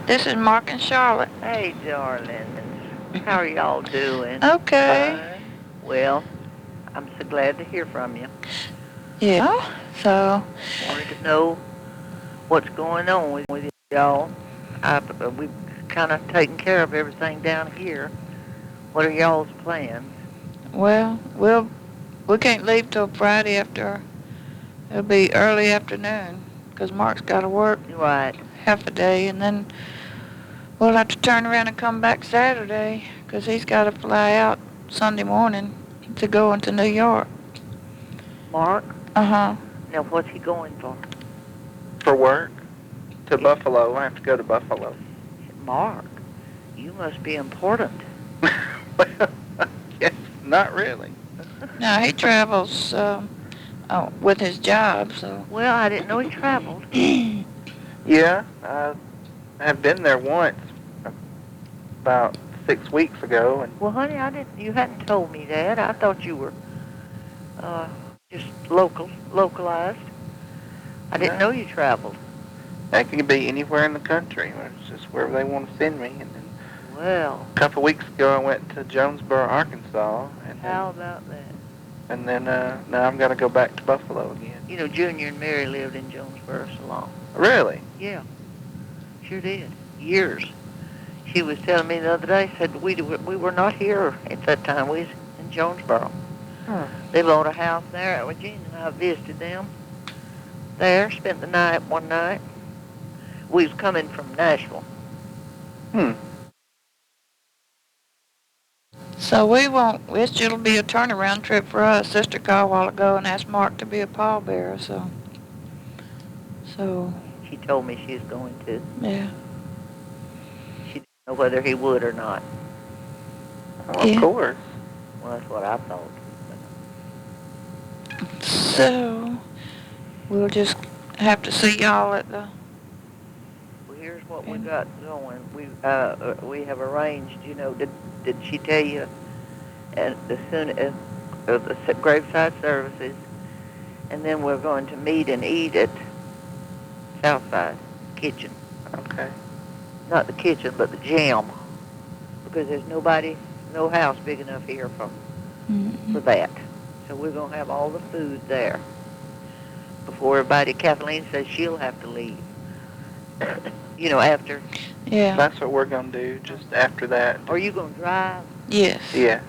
This is Mark and Charlotte. Hey, darling. How are y'all doing? Okay. Fine. Well, I'm so glad to hear from you. Yeah. So, Wanted to know what's going on with y'all. We've kind of taken care of everything down here. What are y'all's plans? well, we can't leave till Friday after. It'll be early afternoon, 'cause Mark's got to work Right. half a day, and then we'll have to turn around and come back Saturday, 'cause he's got to fly out Sunday morning to go into New York. Mark? Uh-huh. Now, what's he going for? For work? To Yeah. Buffalo. I have to go to Buffalo. Mark, you must be important. Well, yes, not really. Now, he travels with his job, so. Well, I didn't know he traveled. Yeah, I have been there once about 6 weeks ago, and Well, honey, I didn't. You hadn't told me that. I thought you were uh, just localized. I didn't know no, you traveled. that could be anywhere in the country. It's just wherever they want to send me. And then Well, a couple of weeks ago, I went to Jonesboro, Arkansas, and how then about that? now I'm gonna go back to Buffalo again. You know, Junior and Mary lived in Jonesboro so long. Really? Yeah, sure did. Years. She was telling me the other day, said we were not here at that time. We was in Jonesboro. Hmm. They bought a house there. Virginia and I visited them there, spent the night one night. We was coming from Nashville. Hmm. So we won't. It'll be a turnaround trip for us. Sister called a while ago and asked Mark to be a pallbearer. So She told me she was going to. yeah, She didn't know whether he would or not. Well, of yeah. course. Well, that's what I thought. So we'll just have to see y'all at the. Well, here's what we got going. We have arranged. You know, did she tell you as soon as the graveside services, and then we're going to meet and eat at Southside Kitchen. Okay. Not the kitchen, but the gym, because there's nobody, no house big enough here for that. So we're gonna have all the food there before everybody. Kathleen says she'll have to leave. You know, after. Yeah. That's what we're gonna do. Just after that. Are you gonna drive? Yes. Yes.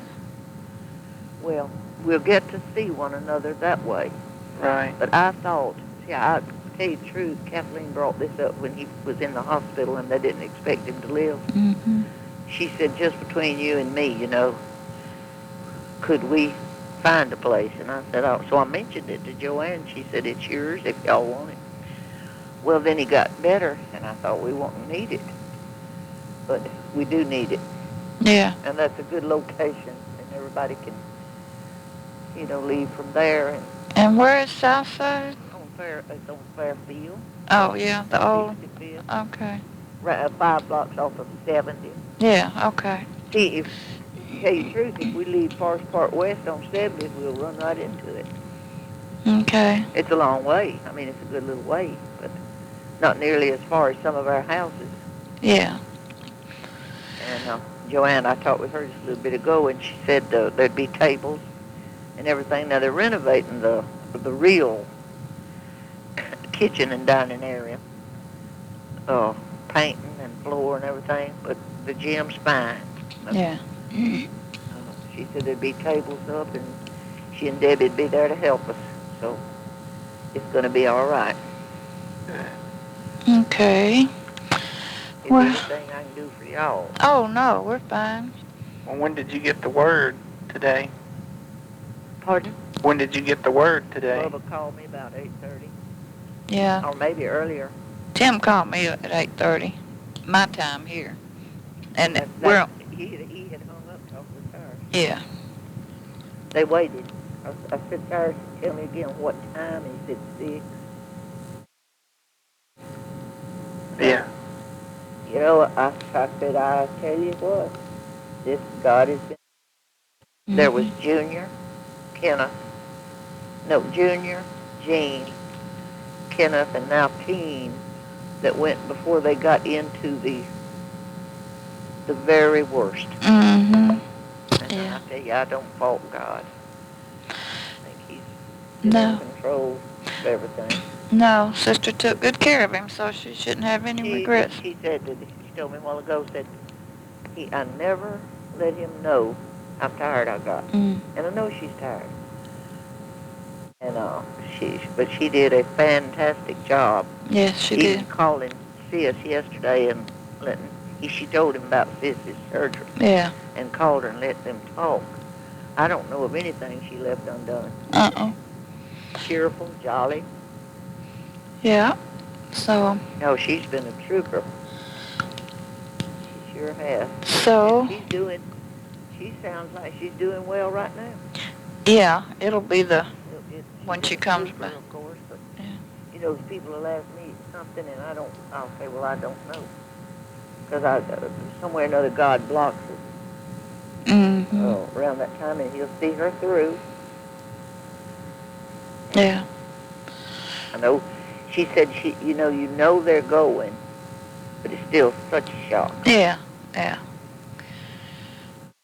Well, we'll get to see one another that way. Right. But I thought, see, I tell you the truth, Kathleen brought this up when he was in the hospital and they didn't expect him to live. Mm-hmm. She said, just between you and me, you know, could we find a place? And I said, oh, so I mentioned it to Joanne. She said, it's yours if y'all want it. Well, then he got better, and I thought we won't need it. But we do need it. Yeah. And that's a good location, and everybody can, you know, leave from there. And where is Southside? It's on Fairfield. Oh yeah, the old. 65th. Okay. Right, 5 blocks off of 70. Yeah. Okay. See, if tell you the truth, if we leave Forest Park West on 70, we'll run right into it. Okay. It's a long way. I mean, it's a good little way, but not nearly as far as some of our houses. Yeah. And Joanne, I talked with her just a little bit ago, and she said there'd be tables and everything. Now they're renovating the real kitchen and dining area, painting and floor and everything, but the gym's fine. Yeah. She said there'd be tables up, and she and Debbie'd be there to help us. So it's going to be all right. Okay. Is there Well. anything I can do for y'all? Oh no, we're fine. Well, when did you get the word today? Pardon? When did you get the word today? Bubba called me about 8:30, Yeah. or maybe earlier. Tim called me at 8:30, my time here, and Well, he had hung up talking with her. yeah. They waited. I said, "Sir, tell me again what time." He said 6. Yeah. You know, I said, I tell you what, this God has been. There was Junior, Kenneth, no, Junior, Jean, Kenneth, and now Teen that went before they got into the very worst. Mm-hmm. And Yeah. I tell you, I don't fault God. I think He's No. in control of everything. No, Sister took good care of him, so she shouldn't have any regrets. She said that she told me a while ago, said I never let him know how tired I got. Mm. And I know she's tired. And but she did a fantastic job. Yes, she Even did. calling Sis yesterday and she told him about Sis's surgery. Yeah. And called her and let them talk. I don't know of anything she left undone. Cheerful, jolly. Yeah. So. No, she's been a trooper. She sure has. So. And she sounds like she's doing well right now. Yeah, it'll be when she comes trooper, back. Of course, but Yeah. you know, people will ask me something, and I'll say, well, I don't know, because somewhere or another God blocks it. Mm-hmm. Around that time, and He'll see her through. Yeah. I know. She said you know they're going, but it's still such a shock. Yeah. Yeah.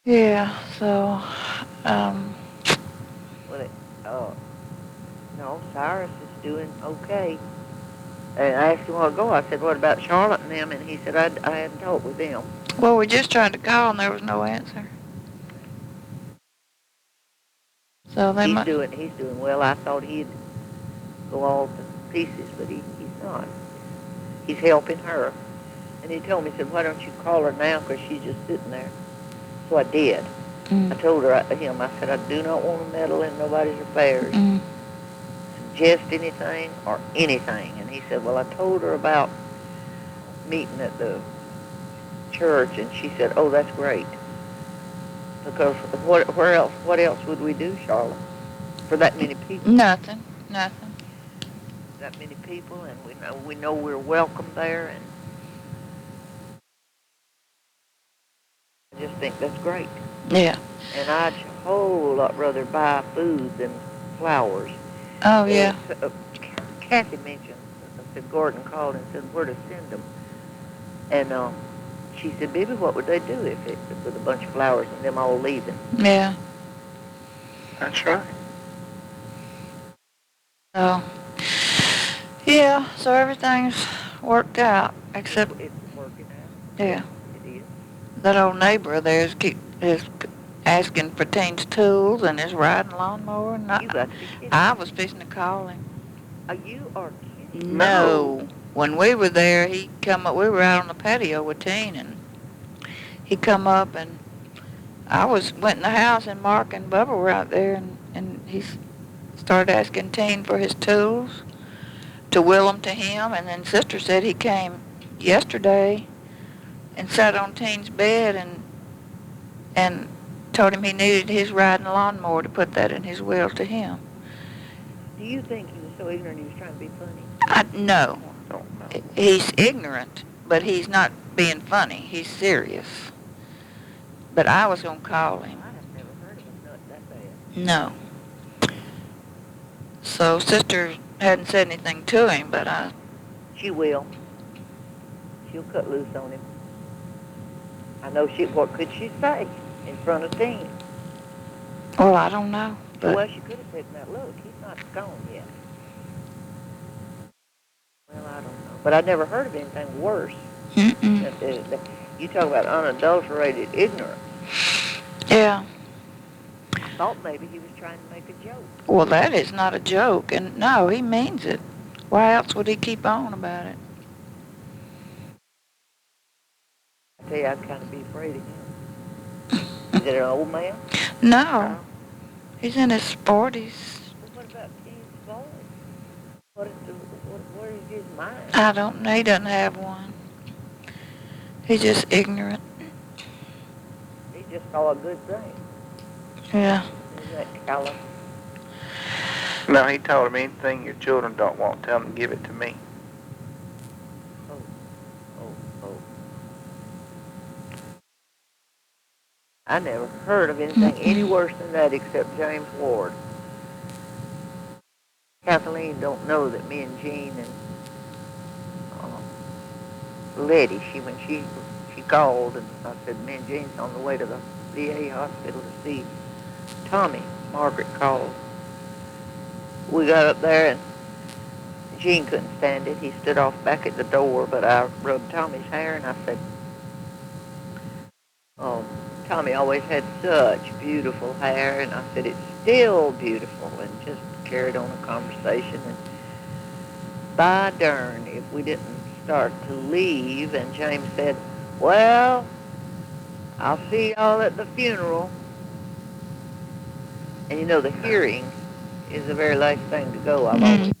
Yeah. So. Well, no, Cyrus is doing okay. And I asked him a while ago, I said, what about Charlotte and them? And he said, I hadn't talked with them. Well, we just tried to call and there was no answer. So they He's doing well. I thought he'd go all to pieces, but he's not. He's helping her. And he told me, he said, why don't you call her now, because she's just sitting there. So I did. I told him, I said, I do not want to meddle in nobody's affairs, suggest anything or anything. And he said, well, I told her about meeting at the church, and she said, oh, that's great. Because what else would we do, Charlotte, for that many people? Nothing. That many people, and we know we're welcome there, and I just think that's great. Yeah. And I'd a whole lot rather buy food than flowers. Oh, yeah. Kathy mentioned, said Gordon called and said where to send them. And she said, Bibbie, what would they do if it with a bunch of flowers and them all leaving? Yeah. That's right. So, yeah, so everything's worked out, except... It's working out. Yeah. It is. That old neighbor of theirs is asking for Teen's tools and is riding lawnmower. And You got to be kidding. I was fixing to call him. You are kidding. No. When we were there, he come up. We were out on the patio with Teen, and he come up, and went in the house, and Mark and Bubba were out there, and he started asking Teen for his tools to will them to him. And then Sister said he came yesterday and sat on Teen's bed and told him he needed his riding lawnmower to put that in his will to him. Do you think he was so ignorant he was trying to be funny? No. I don't know. He's ignorant, but he's not being funny. He's serious. But I was going to call him. I have never heard of him that bad. No. So Sister hadn't said anything to him, but She will. She'll cut loose on him. I know what could she say in front of Teen? Well, I don't know. But Well, she could have said, now look, he's not gone yet. Well, I don't know. But I never heard of anything worse. You talk about unadulterated ignorance. Yeah. I thought maybe he was trying to make a joke. Well, that is not a joke. And no, he means it. Why else would he keep on about it? I tell you, I'd kind of be afraid of him. Is it an old man? No. He's in his 40s. Well, what about Teen's voice? What is his mind? I don't know. He doesn't have one. He's just ignorant. He just saw a good thing. Yeah. Isn't that callous? No, he told him anything your children don't want, tell them to give it to me. Oh. I never heard of anything any worse than that except James Ward. Kathleen don't know that me and Jean and Letty. When she called, and I said, me and Jean's on the way to the VA hospital to see Tommy. Margaret called. We got up there, and Jean couldn't stand it. He stood off back at the door, but I rubbed Tommy's hair, and I said, oh, Tommy always had such beautiful hair, and I said, it's still beautiful, and just carried on a conversation. And by darn, if we didn't start to leave, and James said, well, I'll see y'all at the funeral. And you know, the hearing is the very last thing to go. I've always